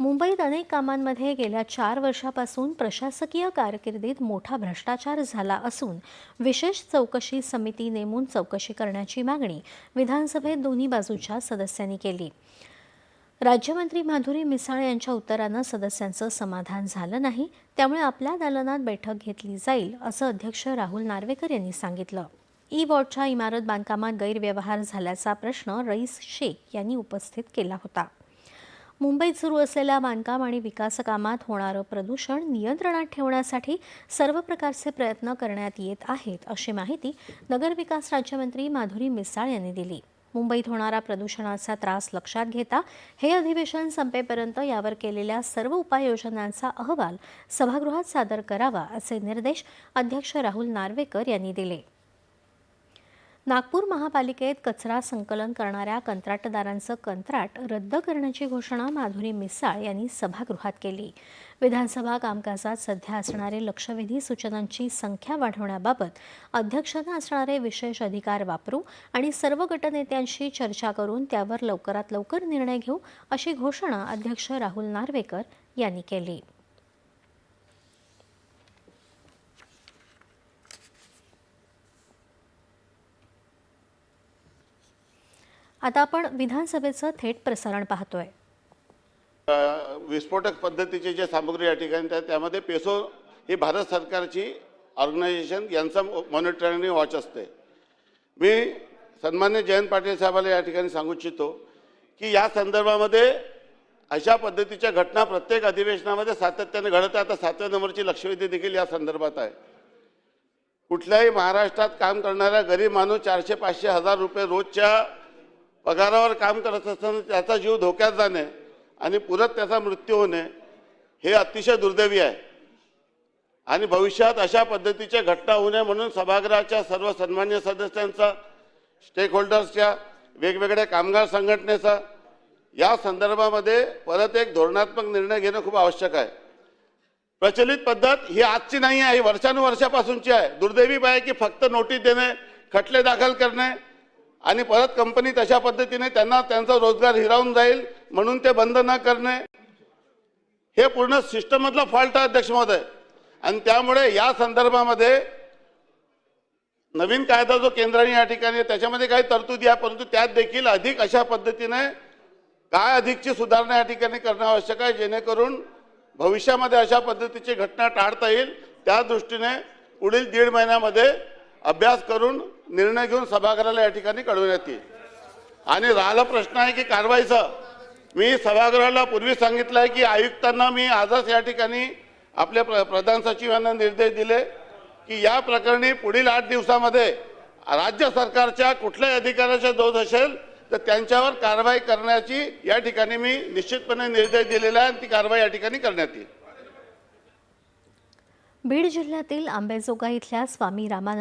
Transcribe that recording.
मुंबईत अनेक कामांमध्ये गेल्या 4 वर्षापासून प्रशासकीय कारकिर्दीत मोठा भ्रष्टाचार झाला असून विशेष चौकशी समिती नेमून चौकशी करण्याची मागणी विधानसभेत दोन्ही बाजूच्या सदस्यांनी केली। राज्यमंत्री माधुरी मिसाळ यांच्या उत्तरानं सदस्यांचं समाधान झालं नाही, त्यामुळे आपल्या दालनात बैठक घेतली जाईल असं अध्यक्ष राहुल नार्वेकर यांनी सांगितलं। ई-वॉर्डच्या इमारत बांधकामात गैरव्यवहार झाल्याचा प्रश्न रईस शेख यांनी उपस्थित केला होता। मुंबईत सुरू असलेल्या बांधकाम आणि विकास कामात होणारं प्रदूषण नियंत्रणात ठेवण्यासाठी सर्व प्रकारचे प्रयत्न करण्यात येत आहेत, अशी माहिती नगरविकास राज्यमंत्री माधुरी मिसाळ यांनी दिली। मुंबईत होणारा प्रदूषणाचा त्रास लक्षात घेता हे अधिवेशन संपेपर्यंत यावर केलेल्या सर्व उपाययोजनांचा अहवाल सभागृहात सादर करावा, असे निर्देश अध्यक्ष राहुल नार्वेकर यांनी दिले। नागपूर महापालिकेत कचरा संकलन करणाऱ्या कंत्राटदारांचं कंत्राट रद्द करण्याची घोषणा माधुरी मिसाळ यांनी सभागृहात केली। विधानसभा कामकाजात सध्या असणारे लक्षवेधी सूचनांची संख्या वाढवण्याबाबत अध्यक्षांना असणारे विशेष अधिकार वापरू आणि सर्व गटनेत्यांशी चर्चा करून त्यावर लवकरात लवकर निर्णय घेऊ, अशी घोषणा अध्यक्ष राहुल नार्वेकर यांनी केली। आता आपण विधानसभेचं थेट प्रसारण पाहतोय। विस्फोटक पद्धतीचे जे सामग्री या ठिकाणी त्यामध्ये पेसो ही भारत सरकारची ऑर्गनायझेशन यांचं मॉनिटरिंग वॉच असते। मी सन्मान्य जयंत पाटील साहेबांना या ठिकाणी सांगू इच्छितो की या संदर्भामध्ये अशा पद्धतीच्या घटना प्रत्येक अधिवेशनामध्ये सातत्याने घडत आहे। आता 7व्या नंबरची लक्षवेधी देखील या संदर्भात आहे। कुठल्याही महाराष्ट्रात काम करणारा गरीब माणूस 400-500 हजार रुपये रोजच्या पगारावर काम करत असताना त्याचा जीव धोक्यात जाणे आणि पुरत त्याचा मृत्यू होणे हे अतिशय दुर्दैवी आहे आणि भविष्यात अशा पद्धतीच्या घटना होऊ नये म्हणून सभागृहाच्या सर्व सन्मान्य सदस्यांचा, स्टेक होल्डर्सच्या, वेगवेगळ्या कामगार संघटनेचा या संदर्भामध्ये परत एक धोरणात्मक निर्णय घेणं खूप आवश्यक आहे। प्रचलित पद्धत ही आजची नाही आहे, ही वर्षानुवर्षापासूनची आहे। दुर्दैवी आहे की फक्त नोटीस देणे, खटले दाखल करणे आणि परत कंपनी तशा पद्धतीने त्यांचा रोजगार हिरावून जाईल म्हणून ते बंद न करणे हे पूर्ण सिस्टममधला फॉल्ट आहे अध्यक्ष महोदय। आणि त्यामुळे या संदर्भामध्ये नवीन कायदा जो केंद्राने या ठिकाणी त्याच्यामध्ये काही तरतुदी आहे, परंतु त्यात देखील अधिक अशा पद्धतीने काय अधिकची सुधारणा या ठिकाणी करणं आवश्यक आहे, जेणेकरून भविष्यामध्ये अशा पद्धतीची घटना टाळता येईल। त्या दृष्टीने पुढील 1.5 महिन्यामध्ये अभ्यास करून निर्णय घेऊन सभागृहाला या ठिकाणी कळवण्यात येईल। आणि राहिला प्रश्न आहे की कारवाईचा, मी सभागृहाला पूर्वी सांगितलं आहे की आयुक्तांना मी आजच या ठिकाणी आपल्या प्रधान सचिवांना निर्देश दिले की या प्रकरणी पुढील 8 दिवसामध्ये राज्य सरकारच्या कुठल्याही अधिकाऱ्याचा दोष असेल तर त्यांच्यावर कारवाई करण्याची या ठिकाणी मी निश्चितपणे निर्देश दिलेला आहे आणि ती कारवाई या ठिकाणी करण्यात येईल। बीड जिल्ह्यातील आंबेजोगाई इथल्या स्वामी रामानंद